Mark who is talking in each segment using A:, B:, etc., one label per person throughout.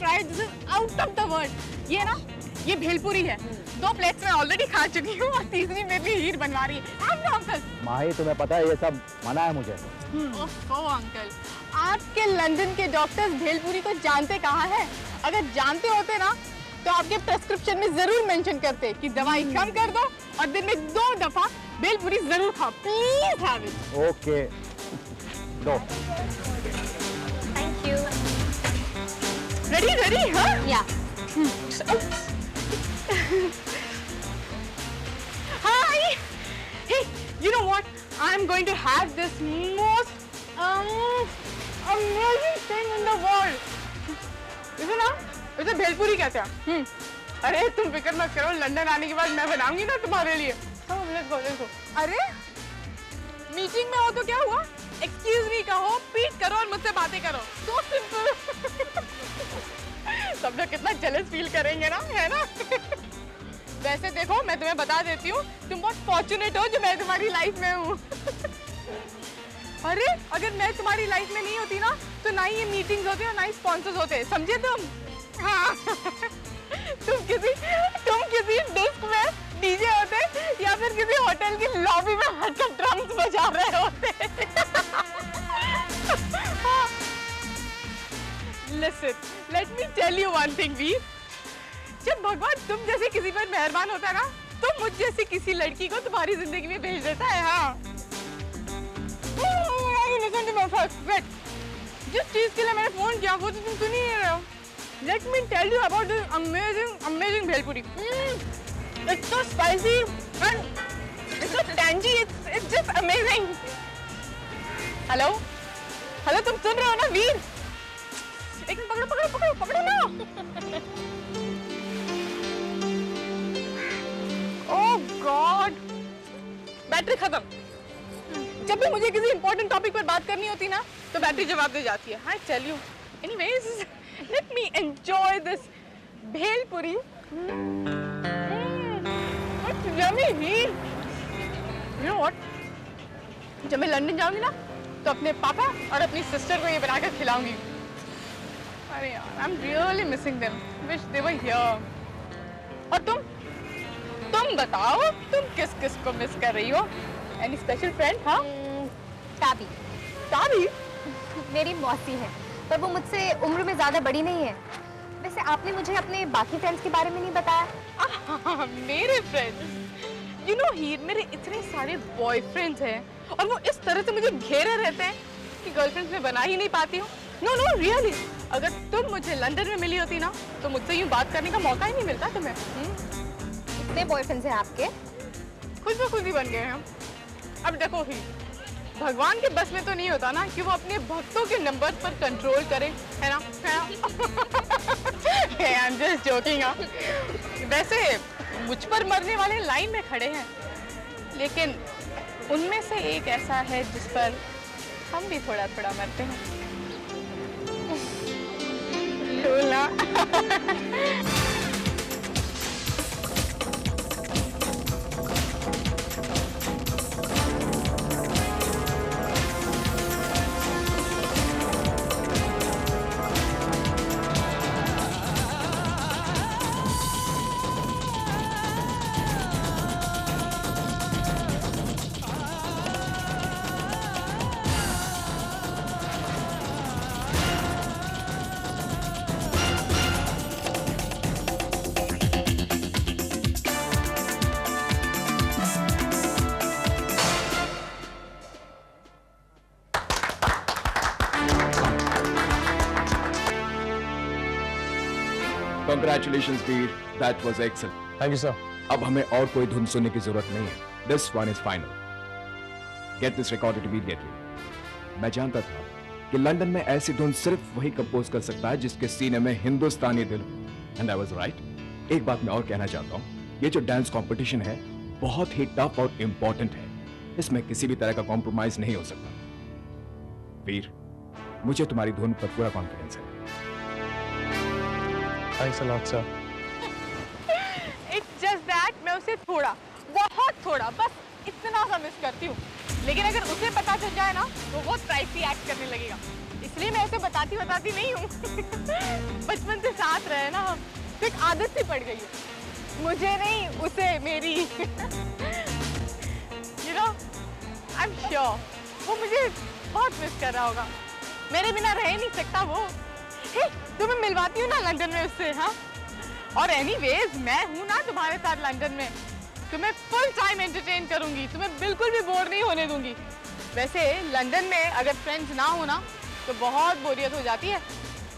A: Fry, this is out of the world. ये ना, ये भेलपुरी है, 2 प्लेट्स में ऑलरेडी खा चुकी हूँ और तीसरी में भी हीर बनवा रही है। आप अंकल।
B: माही तुम्हें पता है ये सब मना है मुझे।
A: ओह अंकल, आपके लंदन के डॉक्टर्स भेलपुरी को जानते कहाँ है? अगर जानते होते ना तो आपके प्रेस्क्रिप्शन में जरूर मेंशन करते कि दवाई कम कर दो और दिन में 2 दफा भेलपुरी जरूर खाओ। Please have it.
B: ओके, दो।
C: Thank you.
A: रेडी? हाँ?
C: या।
A: Hi! Hey, you know what? I'm going to have this most amazing thing in the world. इसे भेलपुरी कहते हैं। अरे तुम फिक्र मत करो, लंदन आने के बाद मैं बनाऊंगी ना तुम्हारे लिए। let's go. अरे मीटिंग में हो तो क्या हुआ? एक्सक्यूज मी कहो, पीट करो और मुझसे बातें करो। So simple. सब लोग कितना जेलस फील करेंगे ना, है ना? वैसे देखो, मैं तुम्हें बता देती हूँ, तुम बहुत फॉर्चुनेट हो जो मैं तुम्हारी लाइफ में हूँ। अरे अगर मैं तुम्हारी लाइफ में नहीं होती ना तो ना ही ये मीटिंग्स होते और ना ही स्पॉन्सर्स होते, समझे तुम? हाँ। तुम किसी डिस्क में डीजे होते या फिर किसी होटल की लॉबी में हटकर ड्रम्स बजा रहे होते। Listen, let me tell you one thing, वीर। जब भगवान तुम जैसे किसी पर मेहरबान होता है ना, तो मुझ जैसी किसी लड़की को तुम्हारी जिंदगी में भेज देता है। हाँ। Listen to my first, wait. जिस चीज के लिए मैंने फोन किया वो तो तुम सुन ही नहीं रहे हो। Let me tell you about this amazing bhelpuri. It's so spicy and it's so tangy. It's just amazing. Hello, तुम सुन रहे हो ना वीर? एक मिनट, पकड़ो ना। Oh God, बैटरी खत्म। जब भी मुझे किसी इंपॉर्टेंट टॉपिक पर बात करनी होती ना तो बैटरी जवाब दे जाती है। I tell you. Anyways, let me enjoy this bhelpuri. What's yummy here? You know what? जब मैं लंदन जाऊंगी ना तो अपने पापा और अपनी सिस्टर को ये बनाकर खिलाऊंगी। अरे यार, I'm really missing them. Wish they were here. और तुम बताओ, तुम किस को मिस कर रही हो? Any special friend? हाँ? ताबी?
C: मेरी मौसी है, पर वो मुझसे उम्र में ज्यादा बड़ी नहीं है। वैसे आपने मुझे अपने बाकी फ्रेंड्स के बारे में नहीं बताया।
A: मेरे फ्रेंड्स? You know हीर, मेरे इतने सारे बॉयफ्रेंड्स हैं और वो इस तरह से मुझे घेरे रहते हैं कि गर्लफ्रेंड्स में बना ही नहीं पाती हूँ। No, really. अगर तुम मुझे लंदन में मिली होती ना तो मुझसे यूँ बात करने का मौका ही नहीं मिलता तुम्हें।
C: कितने बॉयफ्रेंड्स हैं आपके?
A: खुद ब खुद ही बन गए हैं। अब देखो ही, भगवान के बस में तो नहीं होता ना कि वो अपने भक्तों के नंबर पर कंट्रोल करे, है ना? I'm just joking. वैसे मुझ पर मरने वाले लाइन में खड़े हैं, लेकिन उनमें से एक ऐसा है जिस पर हम भी थोड़ा थोड़ा मरते हैं। लूला।
D: Congratulations, Veer. That was excellent.
B: Thank you sir.
D: अब हमें और कोई धुन सुनने की जरूरत नहीं है. This one is final. Get this recorded immediately. मैं जानता था कि लंदन में ऐसी धुन सिर्फ वही कंपोज कर सकता है जिसके सीने में हिंदुस्तानी दिल हो. And I was right. एक बात मैं और कहना चाहता हूँ. ये जो डांस कंपटीशन है बहुत ही टफ और इम्पोर्टेंट है. इसमें किसी भी तरह का कॉम्प्रोमाइज नहीं हो सकता. वीर, मुझे तुम्हारी धुन पर पूरा कॉन्फिडेंस है.
B: Thanks a lot sir.
A: It's just that मैं उसे बहुत थोड़ा, बस इतना सा मिस करती हूँ. लेकिन अगर उसे पता चल जाए ना तो वो प्राइसी एक्ट करने लगेगा. इसलिए मैं ऐसे बताती नहीं हूँ। बचपन से साथ रहे ना हम, तो एक आदत सी पड़ गई है। मुझे नहीं, उसे, मेरी। You know, I'm sure वो मुझे बहुत मिस कर रहा होगा। मेरे बिना रह नहीं सकता वो। हे, तुम्हें मिलवाती हूँ ना लंदन में उससे, हाँ? और एनीवेज मैं हूँ ना तुम्हारे साथ लंदन में। तुम्हें फुल टाइम एंटरटेन करूंगी, तुम्हें बिल्कुल भी बोर नहीं होने दूंगी। वैसे लंदन में अगर फ्रेंड्स ना हो ना तो बहुत बोरियत हो जाती है,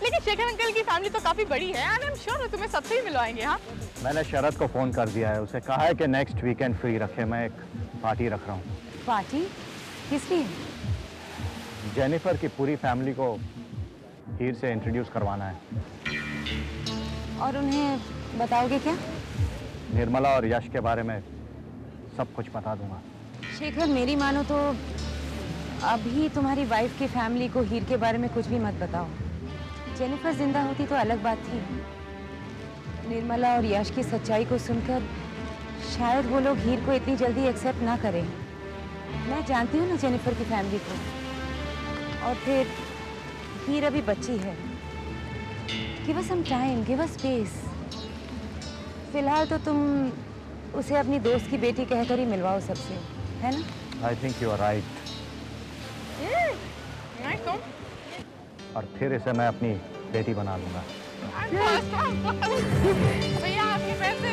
A: लेकिन शेखर अंकल की फैमिली तो काफी बड़ी है एंड आई एम श्योर तुम्हें सबसे ही मिलवाएंगे। हाँ,
B: मैंने शरद को फोन कर दिया है, उसे कहा है कि नेक्स्ट वीकेंड फ्री रखे। मैं एक पार्टी रख रहा हूँ।
C: पार्टी किस लिए?
B: जेनिफर की पूरी फैमिली को हीर से इंट्रोड्यूस करवाना है।
C: और उन्हें बताओगे क्या?
B: निर्मला और यश के बारे में सब कुछ बता दूंगा।
E: शेखर, मेरी मानो तो अभी तुम्हारी वाइफ की फैमिली को हीर के बारे में कुछ भी मत बताओ। जेनिफर जिंदा होती तो अलग बात थी। निर्मला और यश की सच्चाई को सुनकर शायद वो लोग हीर को इतनी जल्दी एक्सेप्ट ना करें। मैं जानती हूँ ना जेनिफर की फैमिली को। और फिर हीर अभी बच्ची है। Give us some time, give us space. फिलहाल तो तुम उसे अपनी दोस्त की बेटी कहकर ही मिलवाओ सबसे, है ना?
B: I think you are right. और फिर इसे मैं अपनी बेटी बना लूंगा।
A: भैया आपके पैसे।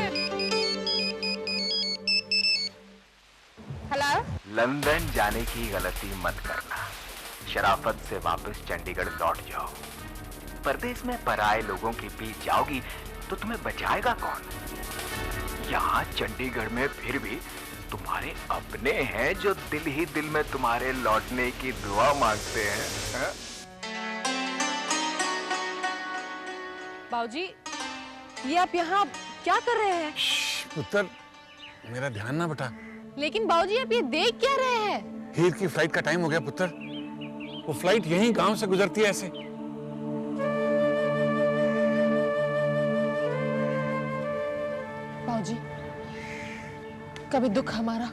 A: हेलो,
F: लंदन जाने की गलती मत करना। शराफत से वापस चंडीगढ़ लौट जाओ। परदेश में पराए लोगों के बीच जाओगी तो तुम्हें बचाएगा कौन? यहाँ चंडीगढ़ में फिर भी तुम्हारे अपने हैं जो दिल ही दिल में तुम्हारे लौटने की दुआ मांगते हैं।
E: बाबूजी, ये आप यहाँ क्या कर रहे हैं?
G: पुत्र, मेरा ध्यान ना बटा।
E: लेकिन बाबूजी, आप ये देख क्या रहे हैं?
G: हीर की फ्लाइट का टाइम हो गया पुत्र। वो फ्लाइट यहीं गांव से गुजरती है ऐसे।
E: बाबूजी, कभी दुख हमारा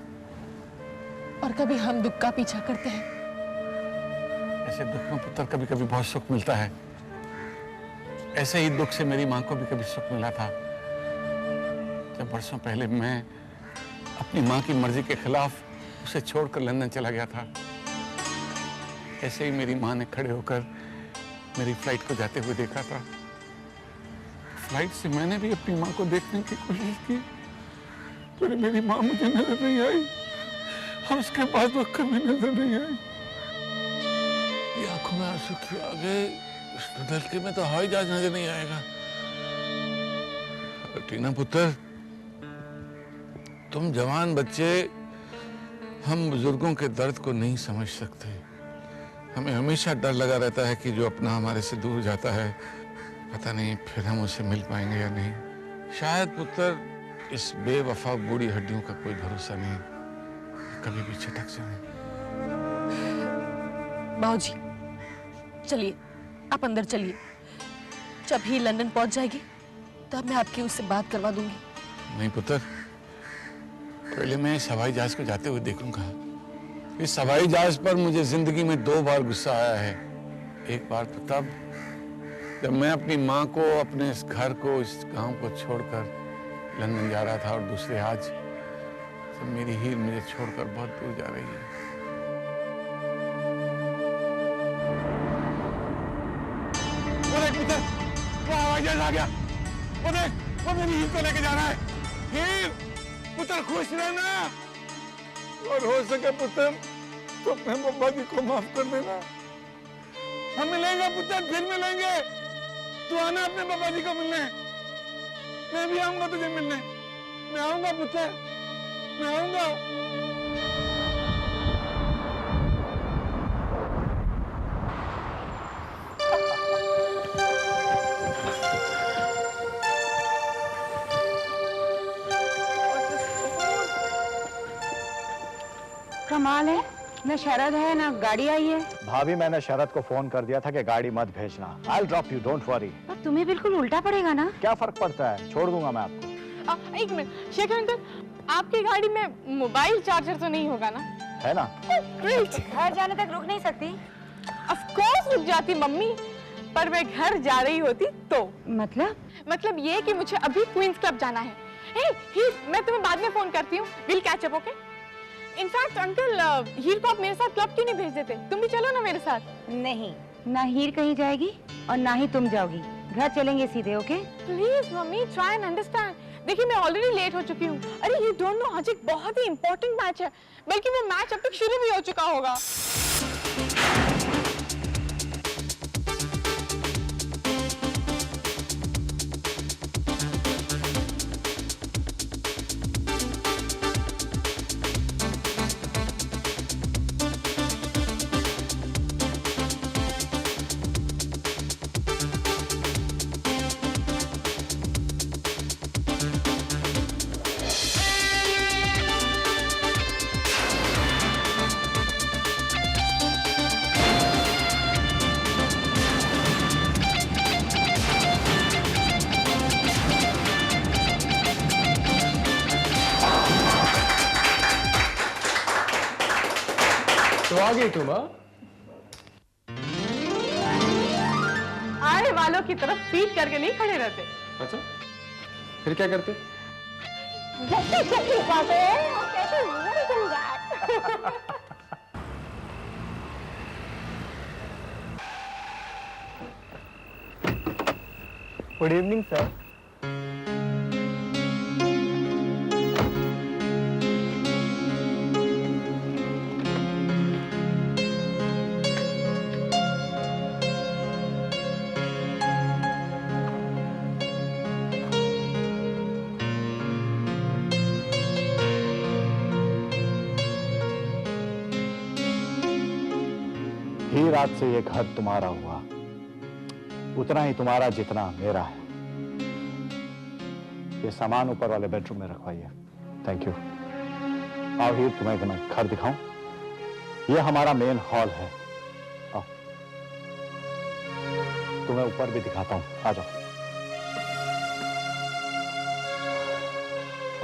E: और कभी हम दुख का पीछा करते हैं।
G: ऐसे दुख में पुत्र कभी कभी बहुत सुख मिलता है। ऐसे ही दुख से मेरी मां को भी कभी सुख मिला था, जब बरसों पहले मैं अपनी मां की मर्जी के खिलाफ उसे छोड़कर लंदन चला गया था। ऐसे ही मेरी मां ने खड़े होकर मेरी फ्लाइट को जाते हुए देखा था। फ्लाइट से मैंने भी अपनी मां को देखने की कोशिश की, पर मेरी मां मुझे नजर नहीं आई और उसके बाद वो कभी नजर नहीं आई। ये आंखों में आंसू क्यों आ गए? इस धरती में तो हवाई जहाज नजर नहीं आएगा। टीना पुत्र, तुम जवान बच्चे हम बुजुर्गों के दर्द को नहीं समझ सकते। हमें हमेशा डर लगा रहता है कि जो अपना हमारे से दूर जाता है, पता नहीं फिर हम उसे मिल पाएंगे या नहीं। शायद पुत्र इस बेवफा बूढ़ी हड्डियों का कोई भरोसा नहीं, कभी भी छटक जाए।
E: बाबूजी, चलिए आप अंदर चलिए। जब ही लंदन पहुंच जाएगी तब मैं आपकी उससे बात करवा दूंगी।
G: नहीं पुत्र, पहले मैं इस हवाई जहाज को जाते हुए देखूंगा। इस हवाई जहाज पर मुझे जिंदगी में 2 बार गुस्सा आया है। एक बार तो तब जब मैं अपनी माँ को, अपने इस घर को, इस गांव को छोड़कर लंदन जा रहा था, और दूसरे आज जब मेरी हीर मुझे छोड़कर बहुत दूर जा रही है। वो देख पुत्र, वो हवाई जहाज आ गया। वो देख, वो मेरी हीर को लेके जा रहा है। हीर पुत्र, खुश रहना, और हो सके पुत्र तो अपने बब्बा जी को माफ कर देना। हम मिलेंगे पुत्र, फिर मिलेंगे। तू आना अपने बब्बा जी को मिलने। मैं भी आऊंगा तुझे मिलने। मैं आऊंगा पुत्र, मैं आऊंगा।
E: कमाल है, न शरद है न गाड़ी आई है।
B: भाभी, मैंने शरद को फोन कर दिया था कि गाड़ी मत भेजना। I'll drop you, don't worry।
E: पर तुम्हें बिल्कुल उल्टा पड़ेगा ना।
B: क्या फर्क पड़ता है, छोड़ दूंगा मैं आपको।
A: एक मिनट शेखर अंकल, आपकी गाड़ी में मोबाइल चार्जर तो नहीं होगा ना?
B: है ना?
A: ग्रेट।
E: घर जाने तक रुक नहीं सकती।
A: ऑफ कोर्स रुक जाती मम्मी, पर मैं घर जा रही होती तो। मतलब ये कि मुझे अभी क्वींस क्लब जाना है। हे हीर, मैं तुम्हें बाद में फोन करती हूँ। Will catch up, okay? In fact uncle, Heer को आप मेरे साथ क्लब क्यों नहीं भेज देते? तुम भी चलो ना मेरे साथ।
E: नहीं, ना हीर कहीं जाएगी और ना ही तुम जाओगी। घर चलेंगे सीधे, okay?
A: Please mummy, try and understand. देखिए मैं ऑलरेडी लेट हो चुकी हूँ। अरे यू डोंट नो, आज एक बहुत ही इंपॉर्टेंट मैच है, बल्कि वो मैच अब तक शुरू भी हो चुका होगा।
H: तो आ गई तुम?
A: आने वालों की तरफ पीठ करके नहीं खड़े रहते।
H: अच्छा, फिर क्या करते?
B: Good evening sir. ही रात से ये घर तुम्हारा हुआ, उतना ही तुम्हारा जितना मेरा है। ये सामान ऊपर वाले बेडरूम में रखवाइए। Thank you. आओ हीर, तुम्हें मैं घर दिखाऊं। ये हमारा मेन हॉल है। आओ, तुम्हें ऊपर भी दिखाता हूं। आ जाओ।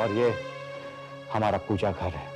B: और ये हमारा पूजा घर है।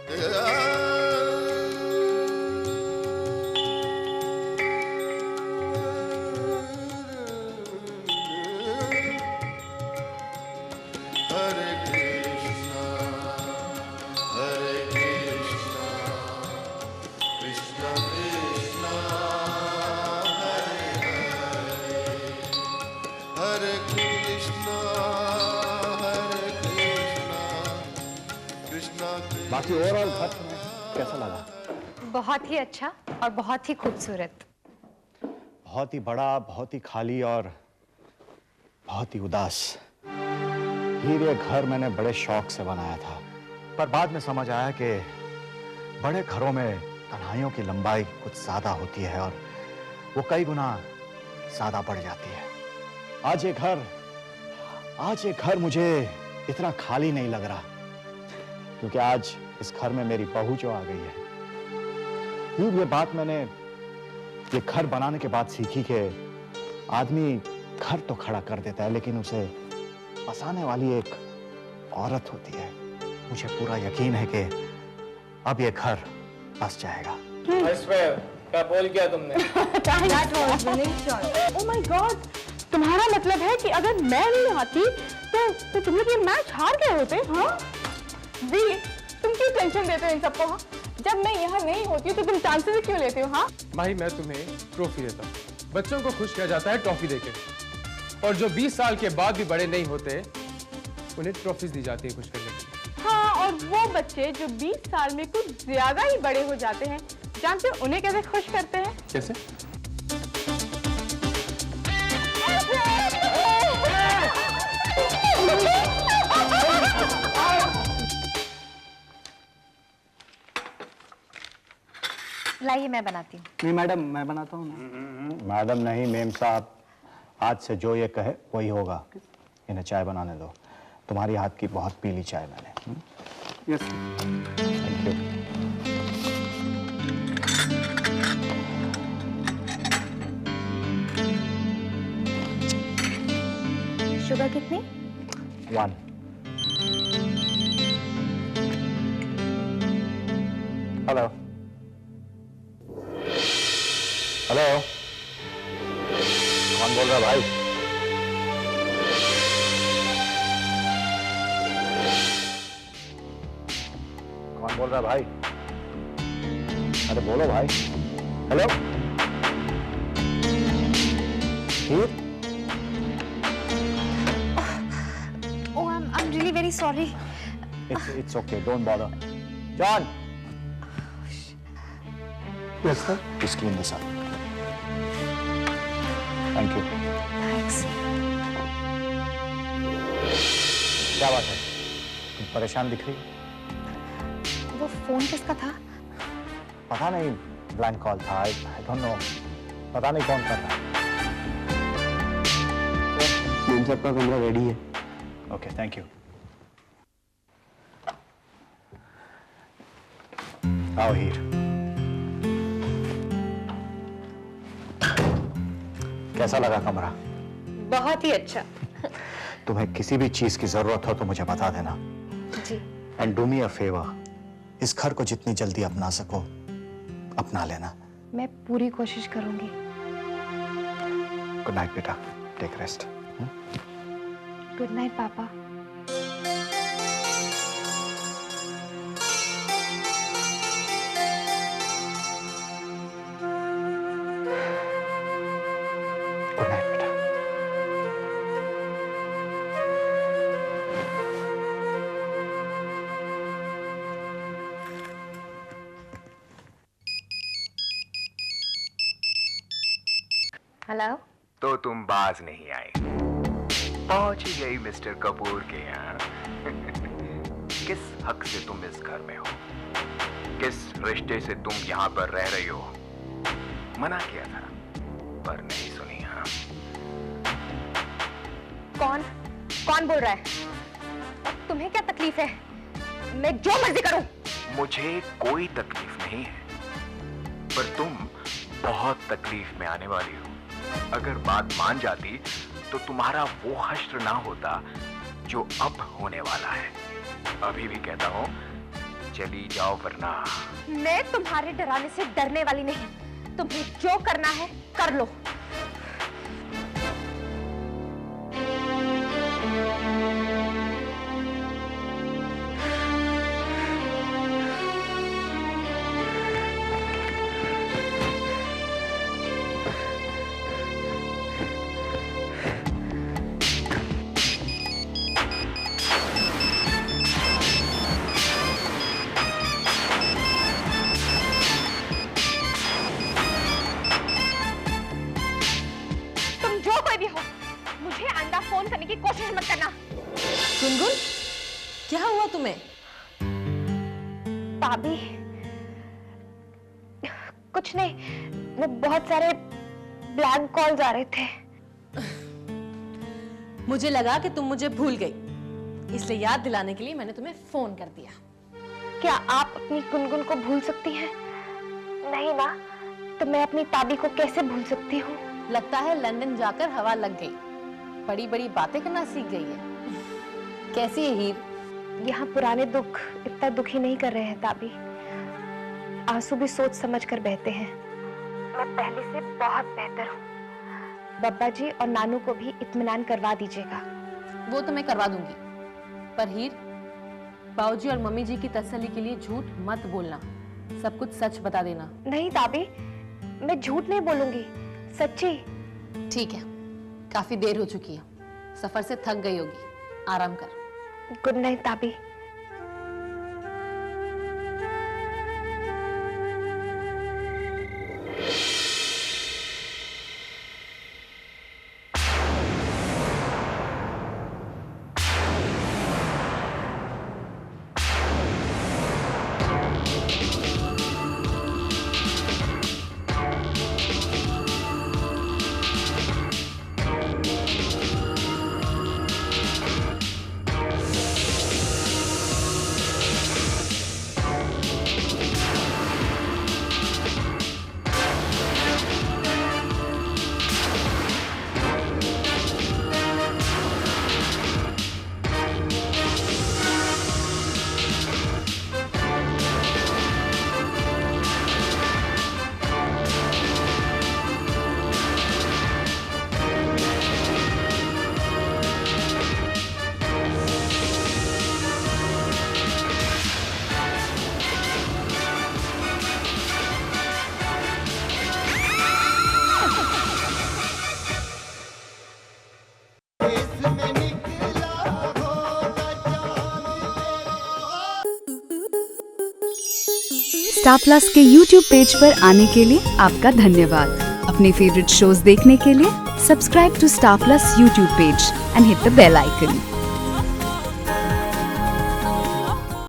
B: बाकी ओवरऑल घर तुम्हें कैसा लगा?
C: बहुत ही अच्छा और बहुत ही खूबसूरत।
B: बहुत ही बड़ा, बहुत ही खाली और बहुत ही उदास। ये घर मैंने बड़े शौक से बनाया था, पर बाद में समझ आया कि बड़े घरों में तन्हाइयों की लंबाई कुछ ज्यादा होती है और वो कई गुना ज्यादा बढ़ जाती है। आज ये घर मुझे इतना खाली नहीं लग रहा, क्योंकि आज इस घर में मेरी बहू जो आ गई है। ये बात मैंने ये घर बनाने के बाद सीखी कि आदमी घर तो खड़ा कर देता है, लेकिन उसे बसाने वाली एक औरत होती है। मुझे पूरा यकीन है कि अब ये घर बस जाएगा।
H: क्या बोल किया तुमने?
A: ओह माय गॉड, तुम्हारा मतलब है कि अगर मैं नहीं आती तो तुम लोग ये मैच हार गए होते? हाँ जी, तुम क्यों टेंशन देते हो इन सबको? हाँ, जब मैं यहाँ नहीं होती तो तुम चांसेस क्यों लेते हो? हाँ
H: माही, मैं तुम्हें ट्रॉफी देता हूँ। बच्चों को खुश किया जाता है ट्रॉफी देके, और जो 20 साल के बाद भी बड़े नहीं होते उन्हें ट्रॉफीज दी जाती है खुश करने के लिए।
A: हाँ, और वो बच्चे जो 20 साल में कुछ ज्यादा ही बड़े हो जाते हैं, जानते हो उन्हें कैसे खुश करते हैं?
H: कैसे?
C: लाइए मैं बनाती हूँ।
B: नहीं मैडम, मैं बनाता हूँ ना। मैडम नहीं, मेम साहब, आज से जो ये कहे वही होगा। इन्हें चाय बनाने दो। तुम्हारी हाथ की बहुत पीली चाय मैंने। Yes, thank you.
C: शुगर कितनी?
B: 1। Hello hello. बोल रहा भाई? कौन बोल रहा भाई? अरे बोलो भाई। Hello Heer?
C: Oh, I'm really very sorry.
B: It's okay. Don't bother. John.
G: Yes, sir.
B: Just clean this up. Thank you.
C: Thanks.
B: क्या बात है? तुम परेशान दिख रही?
C: वो फोन किसका था?
B: पता नहीं, ब्लैंक कॉल था। I don't know. पता नहीं कौन कर रहा है।
I: मेम साहब का कमरा रेडी है।
B: Okay, thank you. आओ हीर। कैसा लगा कमरा?
C: बहुत ही अच्छा।
B: तुम्हें किसी भी चीज की जरूरत हो तो मुझे बता देना।
C: जी।
B: And do me a favour, इस घर को जितनी जल्दी अपना सको अपना लेना।
C: मैं पूरी कोशिश करूंगी।
B: गुड नाइट बेटा, टेक रेस्ट।
C: गुड नाइट पापा।
B: गुड नाइट बेटा।
C: हेलो।
F: तो तुम बाज नहीं आई, पहुंच ही गई मिस्टर कपूर के यहाँ। किस हक से तुम इस घर में हो? किस रिश्ते से तुम यहाँ पर रह रही हो? मना किया था पर नहीं सुनी। हाँ,
C: कौन बोल रहा है? तुम्हें क्या तकलीफ है? मैं जो मर्जी करूं।
F: मुझे कोई तकलीफ नहीं है, पर तुम बहुत तकलीफ में आने वाली हो। अगर बात मान जाती तो तुम्हारा वो हश्र ना होता जो अब होने वाला है। अभी भी कहता हूं, चली जाओ वरना।
C: मैं तुम्हारे डराने से डरने वाली नहीं। तुम्हें जो करना है कर लो। मुझे आंदा फोन करने की कोशिश मत करना।
E: गुनगुन, क्या हुआ तुम्हें?
C: भाभी, कुछ नहीं, वो बहुत सारे ब्लैंक कॉल्स आ रहे थे।
E: मुझे लगा कि तुम मुझे भूल गई, इसलिए याद दिलाने के लिए मैंने तुम्हें फोन कर दिया।
C: क्या आप अपनी गुनगुन को भूल सकती हैं? नहीं ना, तो मैं अपनी ताबी को कैसे भूल सकती हूँ?
E: लगता है लंदन जाकर हवा लग गई, बड़ी बड़ी बातें करना सीख गई है। कैसी है हीर?
C: यहाँ पुराने दुख इतना दुखी नहीं कर रहे हैं ताबी, आंसू भी सोच समझ कर बहते हैं। मैं पहले से बहुत बेहतर हूँ। बब्बा जी और नानू को भी इत्मीनान करवा दीजिएगा।
E: वो तो मैं करवा दूंगी, पर हीर, बाबूजी और मम्मी जी की तसल्ली के लिए झूठ मत बोलना, सब कुछ सच बता देना।
C: नहीं ताबी, मैं झूठ नहीं बोलूंगी, सच्ची।
E: ठीक है, काफी देर हो चुकी है, सफर से थक गई होगी, आराम कर।
C: Good night Tabi.
J: Star Plus के YouTube पेज पर आने के लिए आपका धन्यवाद। अपने फेवरेट शोज देखने के लिए subscribe to Star Plus YouTube page and hit the bell icon.